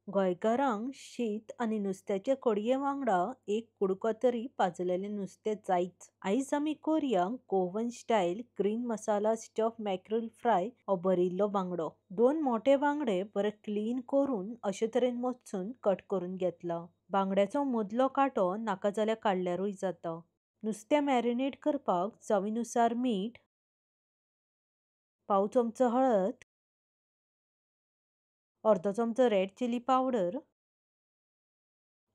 गोंयकारांक शीत आनी नुस्त्याचे कडये वांगडा एक कुडको तरी पाजलेलें नुस्तें जायच. आयज आमी करूया Goan style green masala stuff mackerel fry हो भरिल्लो बांगडो. दोन मोठे बांगडे बरे क्लीन करून अशे तरेन मोजून कट करून घेतला. बांगड्याचो मदलो कांटो नाका जाल्यार काडल्यारूय जाता. नुस्तें मॅरिनेट करपाक चवीनुसार मीठ, पाव चमचो हळद, अर्दो चमचो रेड चिली पावडर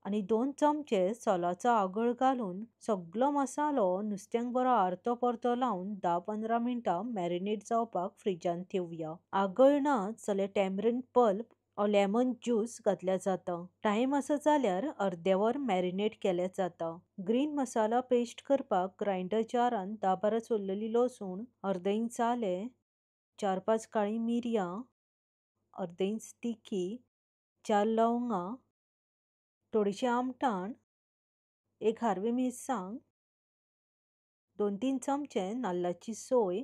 आनी 2 चमचे सोलाचो आगळ घालून सगळो मसालो नुस्त्यांक बरो आर्तो परतो लावन 10-15 मिनटां मॅरिनेट जावपाक फ्रिजांत ठेवया. आगळ ना जाल्यार टॅमरिंड पल्प ओ लेमन ज्यूस घातल्यार जाता. टायम आसा जाल्यार अर्दे वर मॅरिनेट केलें जाता. ग्रीन मसाला पेस्ट करपाक ग्रायंडर जारांत 10-12 सोललेली लसूण, अर्द इंच आलें, 4-5 काळी मिरयां, अर्द इंच तिखी, 4 लवंगां, थोडीशी आमटाण, एक हारवी मिरसांग, 2-3 चमचे नाल्लाची सोय,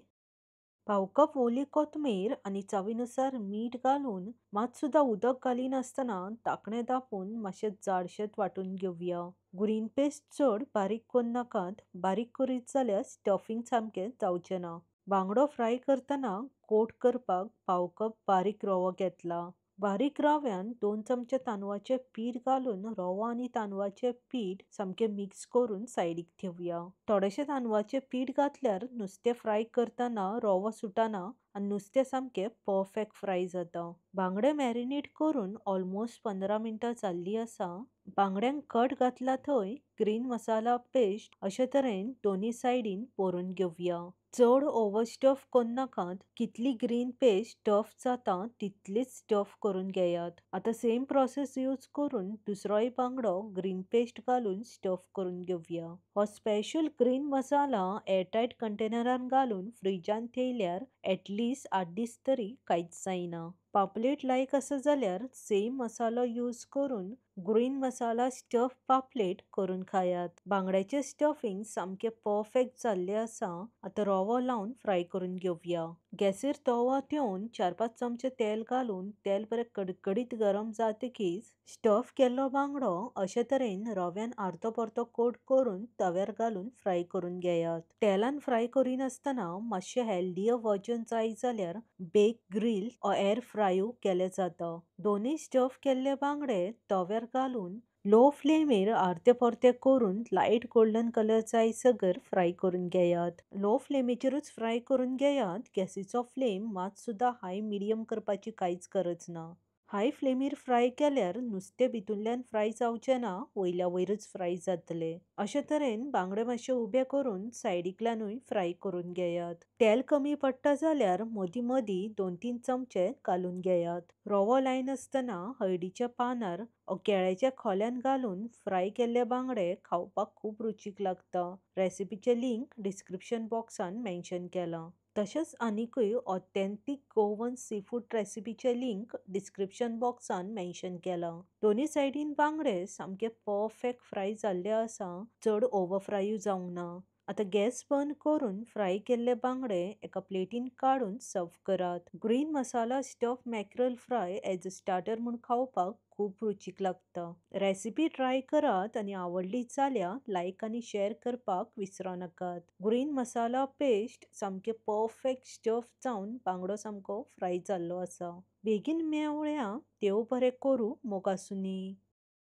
पाव कप ओली कोथमीर आनी चवीनुसार मीठ घालून मात सुद्दां उदक घालिनासतना धाकणें धांपून मातशें जाडशेंत वांटून घेवया. ग्रीन पेस्ट चड बारीक करून नाकात. बारीक करीत जाल्यार स्टफिंग सामकें जावचें ना. बांगडो फ्राय करतना कोट करपाक पाव कप बारीक रवो घेतला. बारीक रव्यान 2 चमचे तांदळाचें पीठ घालून रवो आनी तांदळाचें पीठ सामकें मिक्स करून सायडीक ठेवया. थोडेशें तांदळाचें पीठ घातल्यार नुस्तें फ्राय करतना रवो सुटना आनी नुस्तें सामकें परफेक्ट फ्राय जाता. बांगडे मॅरिनेट करून ऑलमोस्ट 15 मिनटां जाल्लीं आसा. बांगड्यांक कट घातला थंय ग्रीन मसाला पेस्ट अशे तरेन दोनी सायडीन भरून घेवया. चड ओवर स्टफ करून नाकात. कितली ग्रीन पेस्ट स्टफ जाता तितलीच स्टफ करून घेयात. आता सेम प्रोसेस यूज करून दुसरोय बांगडो ग्रीन पेस्ट घालून स्टफ करून घेवया. हो स्पेशल ग्रीन मसाला एअरटाइट कंटेनरान घालून फ्रिजांत थेयल्यार एटलीस्ट 8 दीस तरी कांयच जायना. पापलेट लायक आसा जाल्यार सेम मसालो यूज करून ग्रीन मसाला स्टफ पापलेट करून खायात. बांगड्याचे स्टफिंग सामकें परफेक्ट जाल्लें आसा. आता रवो लावन फ्राय करून घेवया. गॅसीर तवो ठेवून 4-5 चमचे तेल घालून तेल बरें कडकडीत गरम जातकीच स्टफ केल्लो बांगडो अशे तरेन रव्यान आर्तो परतो कोट करून तव्यार घालून फ्राय करून घेयात. तेलान फ्राय करिनासतना मातशें हेल्दीयर वर्जन जाय जाल्यार बेक ग्रिल ओ एअर फ्रायूय केलें जाता. दोनूय स्टफ केल्ले बांगडे तव्यार घालून लो फ्लेमीर आर्ते परते करून लायट गोल्डन कलर जायसर फ्राय करून घेयात. लो फ्लेमीचेरूच फ्राय करून घेयात. गॅसीचो फ्लेम मात सुद्दां हाय मिडियम करपाची कांयच गरज ना. हाय फ्लेमीर फ्राय केल्यार नुस्तें भितूनल्यान फ्राय जावचें ना, वयल्या वयरूच फ्राय जातलें. अशे तरेन बांगडे मातशे उबे करून सायडीकल्यानूय फ्राय करून घेयात. तेल कमी पडटा जाल्यार मदीं मदीं 2-3 चमचे घालून घेयात. रवो लायनासतना हळदीच्या पानार ओ केळ्याच्या खोल्यान घालून फ्राय केल्ले बांगडे खावपाक खूब रुचीक लागता. रेसिपीचें लिंक डिस्क्रिप्शन बॉक्सान मेन्शन केलां. तशेंच आनीकूय ऑथेंटीक गोवन सीफूड रेसिपीचें लिंक डिस्क्रिप्शन बॉक्सान मेन्शन केलां. दोनी सायडीन बांगडे सामके परफेक्ट फ्राय जाल्ले आसा. चड ओवर फ्रायूय जावंक ना. आता गॅस बंद करून फ्राय केल्ले बांगडे एका प्लेटीन काडून सर्व करात. Green masala stuff mackerel fry as a starter म्हूण खावपाक खूब रुचीक लागता. रेसिपी ट्राय करात आनी आवडली जाल्यार लायक आनी शेअर करपाक विसरो नाकात. ग्रीन मसाला पेस्ट सामकें परफेक्ट स्टफ जावन बांगडो सामको फ्राय जाल्लो आसा. बेगीन मेळया. देव बरें करूं. मोग आसूं.